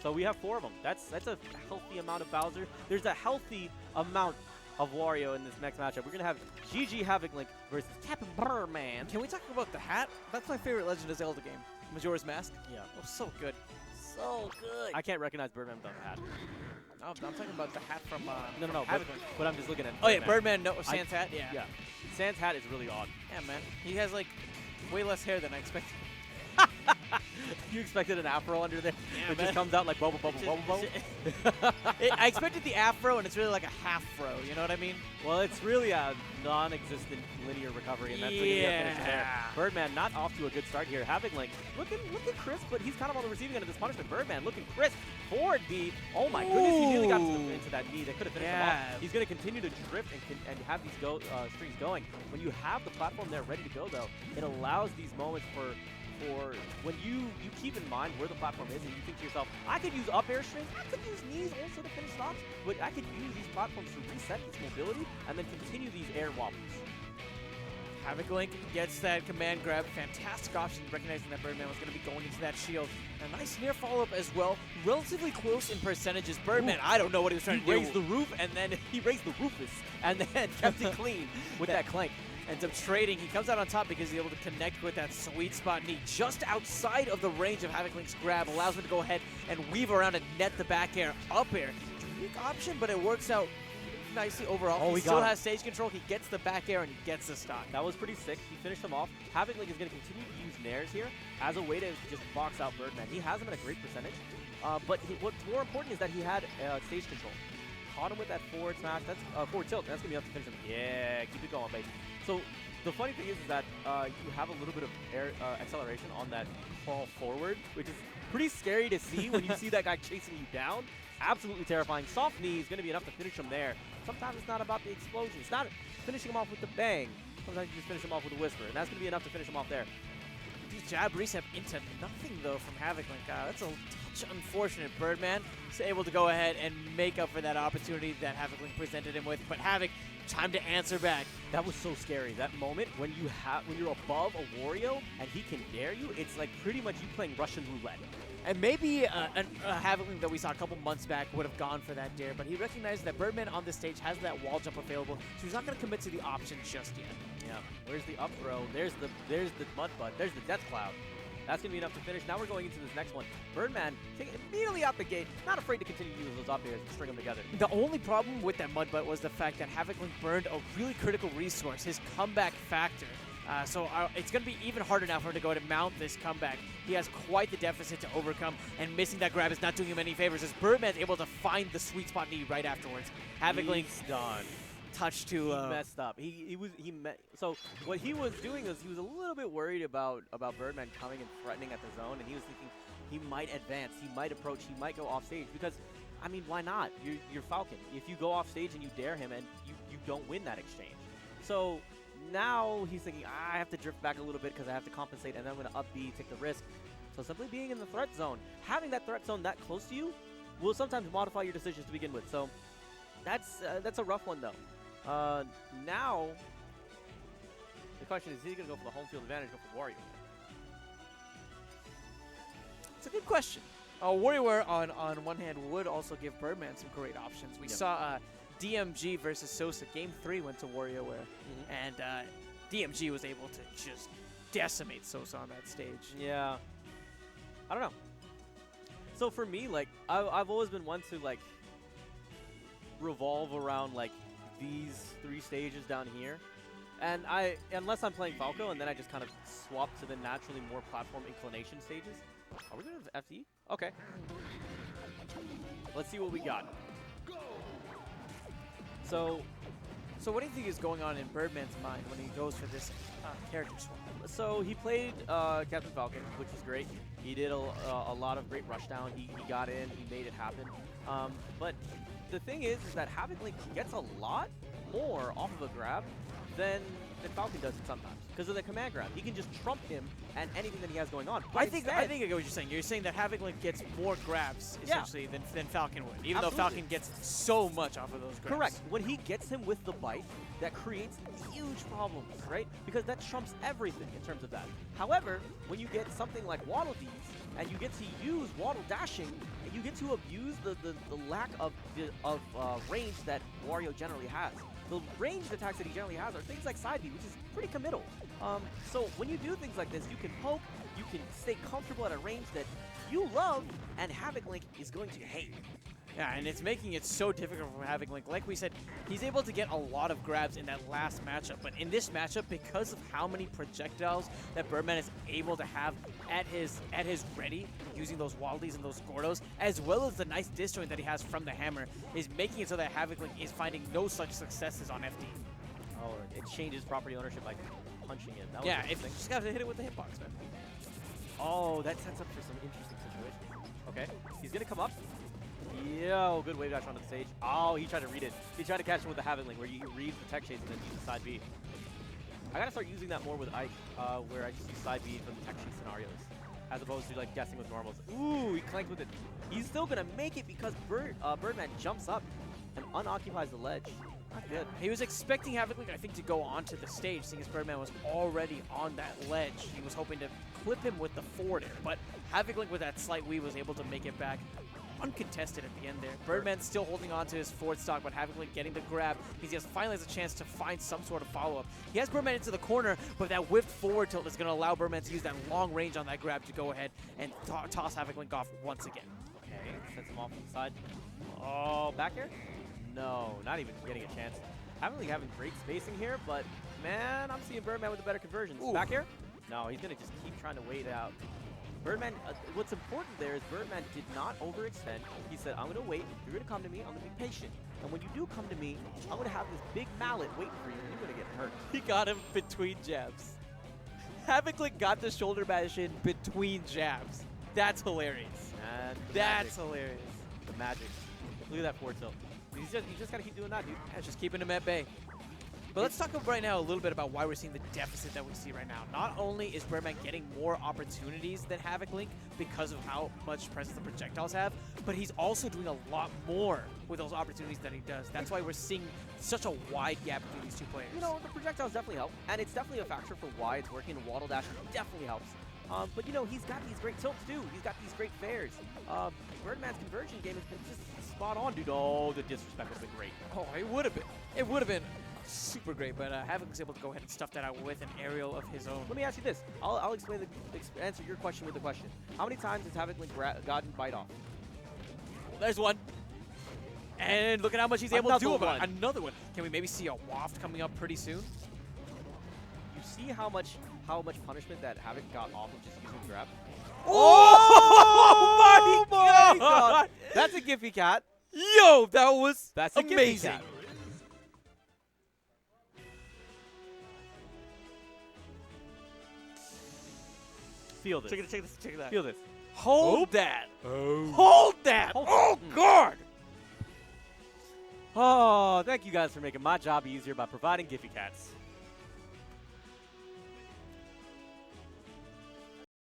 So we have 4 of them. That's a healthy amount of Bowser. There's a healthy amount of Wario in this next matchup. We're going to have GG Haviklink versus Captain Birdman. Can we talk about the hat? That's my favorite Legend of Zelda game. Majora's Mask. Yeah. Oh, so good. So good. I can't recognize Birdman without the hat. No, I'm talking about the hat from No, Haviklink. but I'm just looking at Oh, yeah, Birdman, no, Sans hat, yeah. Yeah. Sans hat is really odd. Yeah, man. He has, like, way less hair than I expected. You expected an afro under there? Yeah, it man. just comes out like bubble, bubble, bubble, bubble. I expected the afro, and it's really like a half-fro, you know what I mean? Well, it's really a non-existent linear recovery, and that's the finish there. Birdman not off to a good start here. Haviklink looking crisp, but he's kind of on the receiving end of this punishment. Birdman looking crisp. Forward B. Oh my goodness, he nearly got into that knee. That could have finished him off. He's going to continue to drift and have these strings going. When you have the platform there ready to go, though, it allows these moments for when you keep in mind where the platform is and you think to yourself, I could use up air strings, I could use knees also to finish stocks, but I could use these platforms to reset its mobility and then continue these air wobbles. Haviklink gets that command grab. Fantastic option, recognizing that Birdman was going to be going into that shield. A nice near follow-up as well. Relatively close in percentages. Birdman, I don't know what he was trying to do. He raised the roof, and then he raised the roofus, and then kept it clean with that clank. Ends up trading. He comes out on top because he's able to connect with that sweet spot knee just outside of the range of Haviklink's grab. Allows him to go ahead and weave around and net the back air, up air. Unique option, but it works out nicely overall. Oh, he still has stage control. He gets the back air and he gets the stock. That was pretty sick. He finished him off. Haviklink is going to continue to use nairs here as a way to just box out Birdman. He has him at a great percentage, but what's more important is that he had stage control. Caught him with that forward smash. That's forward tilt. That's going to be enough to finish him. Yeah, keep it going, baby. So the funny thing is that you have a little bit of air acceleration on that fall forward, which is pretty scary to see when you see that guy chasing you down. Absolutely terrifying. Soft knee is going to be enough to finish him there. Sometimes it's not about the explosion. It's not finishing him off with the bang. Sometimes you just finish him off with a whisper, and that's going to be enough to finish him off there. These jab reset into nothing, though, from Haviklink. That's a touch unfortunate. Birdman is able to go ahead and make up for that opportunity that Haviklink presented him with. But Havik, time to answer back. That was so scary. That moment when you're above a Wario and he can dare you, it's like pretty much you playing Russian roulette. And maybe a Haviklink that we saw a couple months back would have gone for that dare, but he recognized that Birdman on this stage has that wall jump available, so he's not going to commit to the option just yet. Yeah. Where's the up throw? There's the mud butt. There's the death cloud. That's going to be enough to finish. Now we're going into this next one. Birdman, immediately out the gate, not afraid to continue to use those up airs and string them together. The only problem with that mud butt was the fact that Haviklink burned a really critical resource, his comeback factor. So it's going to be even harder now for him to go to mount this comeback. He has quite the deficit to overcome, and missing that grab is not doing him any favors as Birdman's able to find the sweet spot knee right afterwards. Haviklink's done. Touch to he messed up. So what he was doing is he was a little bit worried about Birdman coming and threatening at the zone, and he was thinking he might advance, he might approach, he might go off stage because, I mean, why not? You're Falcon. If you go off stage and you dare him and you don't win that exchange. So now he's thinking, I have to drift back a little bit because I have to compensate, and then I'm going to up B, take the risk. So simply being in the threat zone, having that threat zone that close to you will sometimes modify your decisions to begin with. So that's a rough one, though. Now, the question is he going to go for the home field advantage or go for Wario? It's a good question. WarioWare, on one hand, would also give Birdman some great options. We saw DMG versus Sosa. Game 3 went to WarioWare, and DMG was able to just decimate Sosa on that stage. Yeah. I don't know. So for me, like, I've always been one to, like, revolve around, like, these 3 stages down here. And unless I'm playing Falco, and then I just kind of swap to the naturally more platform inclination stages. Are we going to have FD? Okay. Let's see what we got. So what do you think is going on in Birdman's mind when he goes for this character swap? So he played Captain Falcon, which was great. He did a lot of great rushdown. He got in. He made it happen. But the thing is that Haviklink gets a lot more off of a grab than Falcon does it sometimes because of the command grab. He can just trump him and anything that he has going on. But I think I get what you're saying. You're saying that Haviklink gets more grabs essentially than Falcon would, even though Falcon gets so much off of those grabs. Correct. When he gets him with the bite, that creates huge problems, right? Because that trumps everything in terms of that. However, when you get something like Waddle Dees and you get to use Waddle Dashing you get to abuse the lack of range that Wario generally has. The ranged attacks that he generally has are things like side B, which is pretty committal. So when you do things like this, you can poke, you can stay comfortable at a range that you love, and Haviklink is going to hate. Yeah, and it's making it so difficult for Haviklink. Like we said, he's able to get a lot of grabs in that last matchup, but in this matchup, because of how many projectiles that Birdman is able to have at his ready, using those Wildlies and those Gordos, as well as the nice disjoint that he has from the hammer, is making it so that Haviklink is finding no such successes on FD. Oh, it changes property ownership by punching it. That was Yeah, interesting. just got to hit it with the hitbox, man. Oh, that sets up for some interesting situations. Okay, he's gonna come up. Yo, good wave dash onto the stage. Oh, he tried to read it. He tried to catch him with the Haviklink, where you read the tech chase and then use the side B. I gotta start using that more with Ike, where I just use side B for the tech chase scenarios, as opposed to like guessing with normals. Ooh, he clanked with it. He's still gonna make it because Birdman jumps up and unoccupies the ledge. Not good. He was expecting Haviklink, I think, to go onto the stage, seeing as Birdman was already on that ledge. He was hoping to clip him with the forward air, but Haviklink with that slight weave was able to make it back uncontested at the end there. Birdman still holding on to his forward stock, but Haviklink getting the grab because he finally has a chance to find some sort of follow-up. He has Birdman into the corner, but that whiffed forward tilt is going to allow Birdman to use that long range on that grab to go ahead and toss Haviklink off once again. Okay, sets him off on the side. Oh, back here? No, not even getting a chance. Haviklink having great spacing here, but man, I'm seeing Birdman with the better conversions. Ooh. Back here? No, he's going to just keep trying to wait it out. Birdman, what's important there is Birdman did not overextend. He said, I'm going to wait. You're going to come to me. I'm going to be patient. And when you do come to me, I'm going to have this big mallet waiting for you, and you're going to get hurt. He got him between jabs. Haviklink got the shoulder bash in between jabs. That's hilarious. And That's hilarious. the magic. Look at that forward tilt. You just got to keep doing that, dude. Yeah, just keeping him at bay. But let's talk right now a little bit about why we're seeing the deficit that we see right now. Not only is Birdman getting more opportunities than Haviklink because of how much presence the projectiles have, but he's also doing a lot more with those opportunities that he does. That's why we're seeing such a wide gap between these two players. You know, the projectiles definitely help, and it's definitely a factor for why it's working. The waddle dash definitely helps. But, you know, he's got these great tilts, too. He's got these great fairs. Birdman's conversion game has been just spot on, dude. Oh, the disrespect would have been great. Oh, it would have been. It would have been super great, but Havik able to go ahead and stuff that out with an aerial of his own. Let me ask you this. I'll explain answer your question with the question. How many times has Haviklink gotten bite off? Well, there's one. And look at how much he's able to do about it. One. Another one. Can we maybe see a waft coming up pretty soon? You see how much punishment that Havik got off of just using grab? Oh my God! That's a Giphy cat. Yo, that was That's a amazing. Giphy cat. Feel this. Check this, check that. Feel this. Hold that. Oh. Hold that. Oh, God. Oh, thank you guys for making my job easier by providing Giphy cats.